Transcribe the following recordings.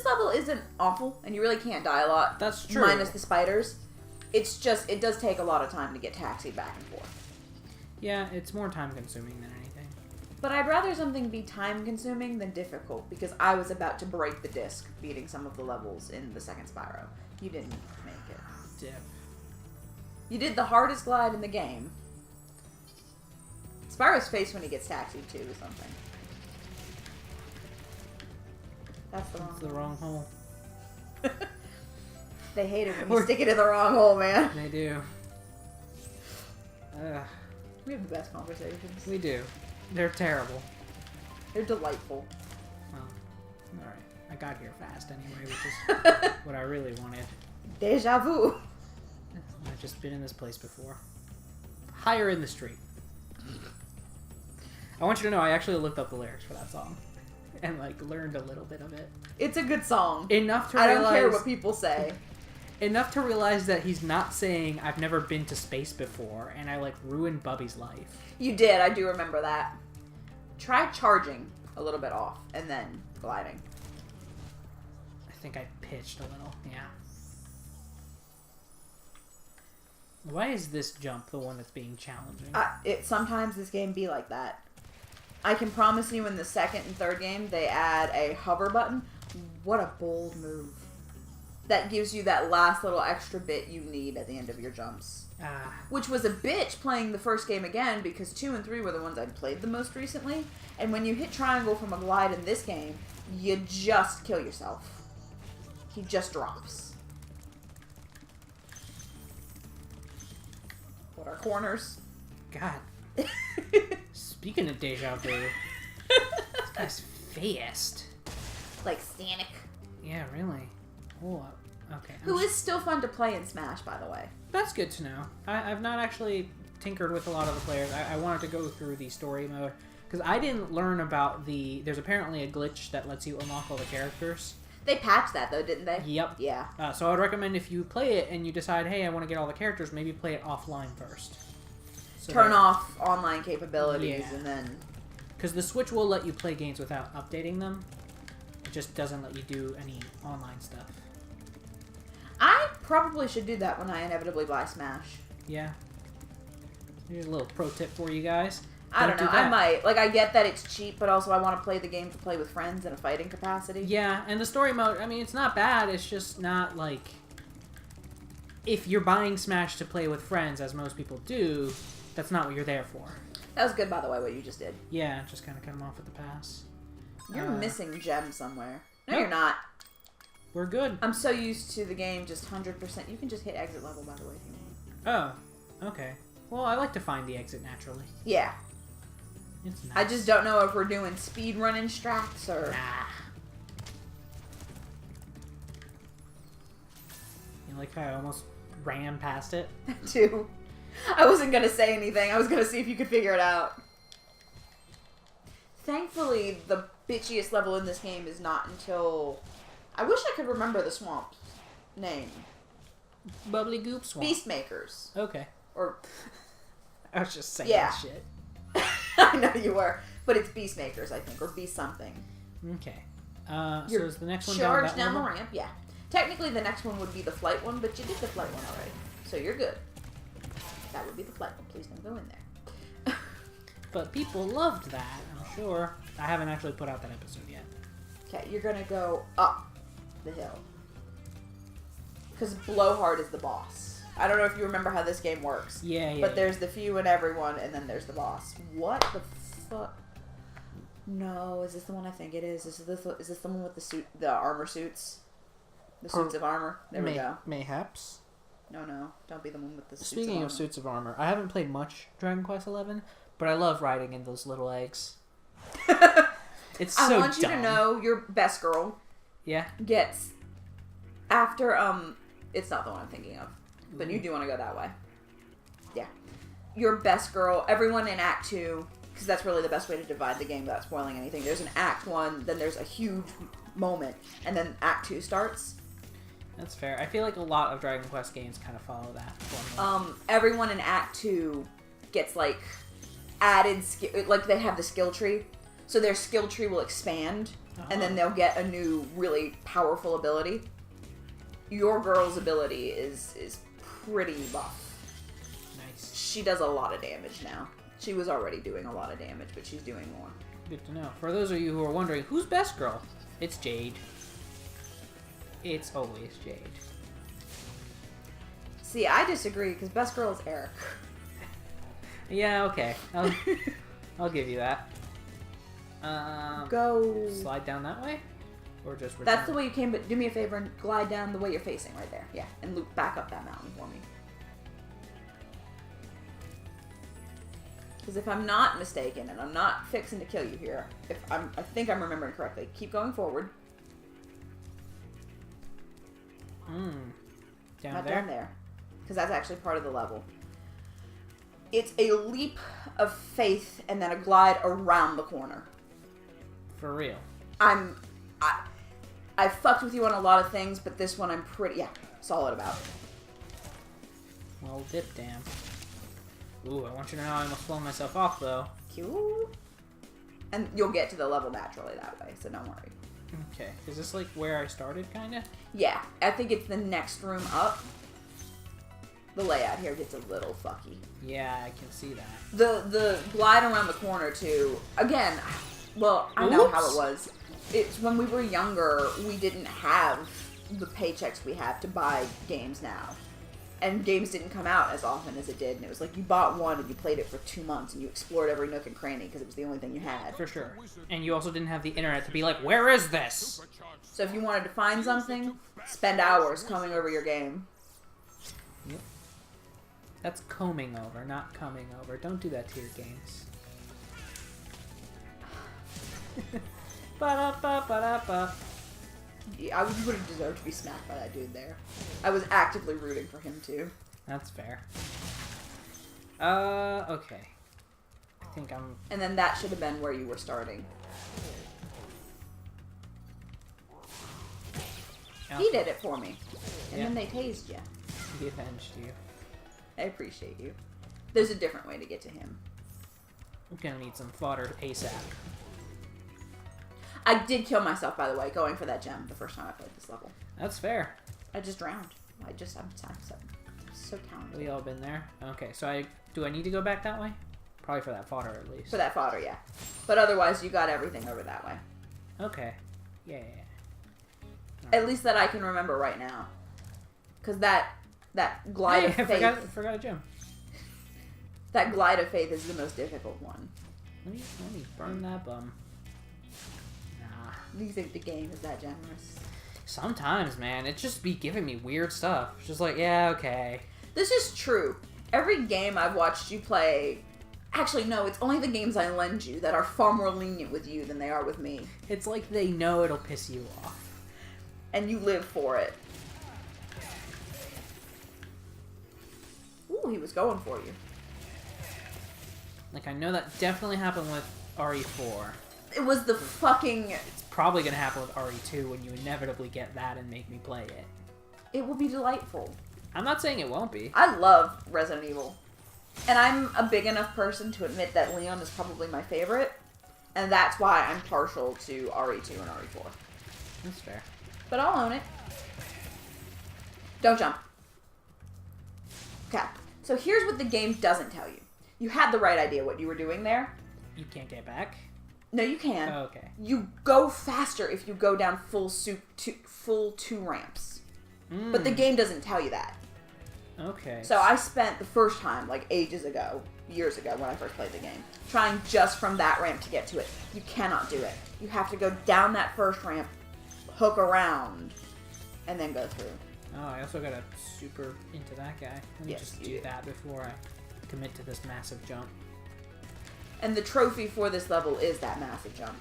level isn't awful, and you really can't die a lot. That's true. Minus the spiders. It's just, it does take a lot of time to get taxied back and forth. Yeah, it's more time consuming than anything. But I'd rather something be time consuming than difficult, because I was about to break the disc beating some of the levels in the second Spyro. You didn't make it. Dip. You did the hardest glide in the game. Spyro's face when he gets taxied too is something. That's the wrong hole. They hate it when you stick it in the wrong hole, man. They do. We have the best conversations. We do. They're terrible. They're delightful. Well, alright. I got here fast anyway, which is what I really wanted. Deja vu. I've just been in this place before. Higher in the street. I want you to know I actually looked up the lyrics for that song. And, like, learned a little bit of it. It's a good song. Enough to I realize... don't care what people say. Enough to realize that he's not saying, I've never been to space before, and I, like, ruined Bubby's life. You did, I do remember that. Try charging a little bit off, and then gliding. I think I pitched a little, yeah. Why is this jump the one that's being challenging? Sometimes this game be like that. I can promise you in the second and third game, they add a hover button. What a bold move. That gives you that last little extra bit you need at the end of your jumps. Which was a bitch playing the first game again, because 2 and 3 were the ones I'd played the most recently. And when you hit triangle from a glide in this game, you just kill yourself. He just drops. What are corners? God. Speaking of deja vu, this guy's fast. Like Stanek. Yeah, really. Oh, okay. Who is still fun to play in Smash, by the way. That's good to know. I've not actually tinkered with a lot of the players. I wanted to go through the story mode, because I didn't learn about the... There's apparently a glitch that lets you unlock all the characters. They patched that, though, didn't they? Yep. Yeah. So I would recommend if you play it and you decide, hey, I want to get all the characters, maybe play it offline first. So turn off online capabilities, and then... Because the Switch will let you play games without updating them. It just doesn't let you do any online stuff. I probably should do that when I inevitably buy Smash. Yeah. Here's a little pro tip for you guys. I don't know. I might. Like, I get that it's cheap, but also I want to play the game to play with friends in a fighting capacity. Yeah, and the story mode, I mean, it's not bad. It's just not, like... If you're buying Smash to play with friends, as most people do, that's not what you're there for. That was good, by the way, what you just did. Yeah, just kind of cut him off at the pass. You're missing gems somewhere. No, nope. you're not. We're good. I'm so used to the game just 100%. You can just hit exit level, by the way, if you want. Oh, okay. Well, I like to find the exit naturally. Yeah. It's nice. I just don't know if we're doing speed running strats or... Nah. You like how I almost ran past it? Too. I wasn't going to say anything. I was going to see if you could figure it out. Thankfully, the bitchiest level in this game is not until... I wish I could remember the swamp's name. Bubbly Goop Swamp. Beastmakers. Okay. Or... I was just saying shit. I know you were. But it's Beastmakers, I think. Or Beast something. Okay. So is the next one charged down the ramp? Yeah. Technically, the next one would be the flight one, but you did the flight one already. So you're good. That would be the flight one. Please don't go in there. But people loved that, I'm sure. I haven't actually put out that episode yet. Okay, you're going to go up the hill. Because Blowhard is the boss. I don't know if you remember how this game works. Yeah. But there's the few and everyone, and then there's the boss. What the fuck? No, is this the one I think it is? Is this the one with the armor suits? The suits of armor? There we go. Mayhaps. No. Don't be the one with the suits Speaking of suits of armor, I haven't played much Dragon Quest XI, but I love riding in those little eggs. It's so dumb. I want you to know your best girl gets after it's not the one I'm thinking of, but you do want to go that way. Yeah, your best girl. Everyone in Act 2, because that's really the best way to divide the game without spoiling anything. There's an Act 1, then there's a huge moment, and then Act 2 starts. That's fair. I feel like a lot of Dragon Quest games kind of follow that formula. Everyone in Act 2 gets added skill, they have the skill tree. So their skill tree will expand and then they'll get a new, really powerful ability. Your girl's ability is pretty buff. Nice. She does a lot of damage now. She was already doing a lot of damage, but she's doing more. Good to know. For those of you who are wondering, who's best girl? It's Jade. It's always Jade. See, I disagree, because best girl is Eric. Yeah, okay. I'll give you that. Go. Slide down that way? Or just return? That's the way you came, but do me a favor and glide down the way you're facing right there. Yeah, and loop back up that mountain for me. Because if I'm not mistaken, and I'm not fixing to kill you here, I think I'm remembering correctly. Keep going forward. Down Not there? down there. Because that's actually part of the level. It's a leap of faith and then a glide around the corner. For real. I fucked with you on a lot of things, but this one I'm pretty, solid about. Well, dip damn. Ooh, I want you to know I almost flung myself off, though. Cute. And you'll get to the level naturally that way, so don't worry. Okay. Is this, like, where I started, kinda? Yeah, I think it's the next room up. The layout here gets a little fucky. Yeah, I can see that. The glide around the corner, too. Again, well, I know how it was. It's when we were younger, we didn't have the paychecks we have to buy games now. And games didn't come out as often as it did. And it was like you bought one and you played it for 2 months and you explored every nook and cranny because it was the only thing you had. For sure. And you also didn't have the internet to be like, where is this? So if you wanted to find something, spend hours combing over your game. Yep. That's combing over, not coming over. Don't do that to your games. Ba-da-ba-ba-da-ba. Yeah, you would have deserved to be smacked by that dude there. I was actively rooting for him too. That's fair. Okay. I think I'm... And then that should have been where you were starting. Okay. He did it for me. And Yeah. then they tased you. He avenged you. I appreciate you. There's a different way to get to him. I'm gonna need some fodder ASAP. I did kill myself, by the way, going for that gem the first time I played this level. That's fair. I just drowned. I'm so talented. We all been there. Okay, so do I need to go back that way? Probably for that fodder, at least. For that fodder, yeah. But otherwise, you got everything over that way. Okay. Yeah. At least that I can remember right now. Because that glide of faith... I forgot a gem. That glide of faith is the most difficult one. Let me burn that bum. Nah. You think the game is that generous? Sometimes, man. It just be giving me weird stuff. It's just like, yeah, okay. This is true. Every game I've watched you play... Actually, no, it's only the games I lend you that are far more lenient with you than they are with me. It's like they know it'll piss you off. And you live for it. Ooh, he was going for you. Like, I know that definitely happened with RE4. It was the fucking... It's probably going to happen with RE2 when you inevitably get that and make me play it. It will be delightful. I'm not saying it won't be. I love Resident Evil. And I'm a big enough person to admit that Leon is probably my favorite. And that's why I'm partial to RE2 and RE4. That's fair. But I'll own it. Don't jump. Okay. So here's what the game doesn't tell you. You had the right idea what you were doing there. You can't get back? No, you can. Oh, okay. You go faster if you go down full two ramps. But the game doesn't tell you that. Okay. So I spent the first time, like ages ago, years ago when I first played the game, trying just from that ramp to get to it. You cannot do it. You have to go down that first ramp, hook around, and then go through. Oh, I also gotta super into that guy. Let me Yes, just you do do. that before I commit to this massive jump. And the trophy for this level is that massive jump.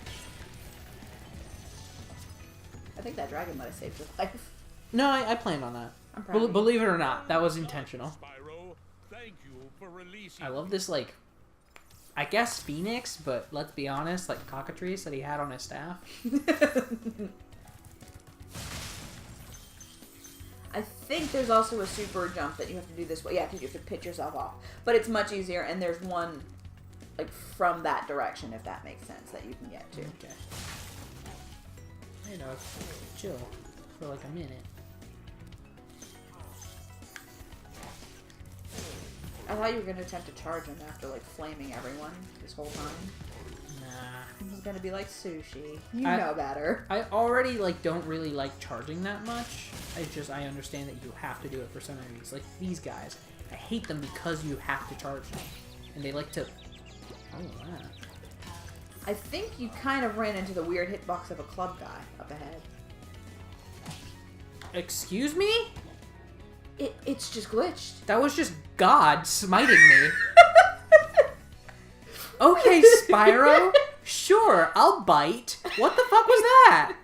I think that dragon might have saved your life. No, I planned on that. I'm proud of you. Believe it or not, that was intentional. Spyro, thank you for releasing. I love this, like, I guess Phoenix, but let's be honest, like cockatrice that he had on his staff. I think there's also a super jump that you have to do this way. Yeah, because you have to pitch yourself off. But it's much easier, and there's one, like, from that direction, if that makes sense, that you can get to. Okay. You know, chill for like a minute. I thought you were gonna attempt to charge him after like flaming everyone this whole time. Nah. It was gonna be like sushi. You know better. I already like don't really like charging that much. I understand that you have to do it for some enemies. Like these guys. I hate them because you have to charge them. And they like to... Oh, wow. I think you kind of ran into the weird hitbox of a club guy up ahead. Excuse me? It's just glitched. That was just God smiting me. Okay, Spyro. Sure, I'll bite. What the fuck was that?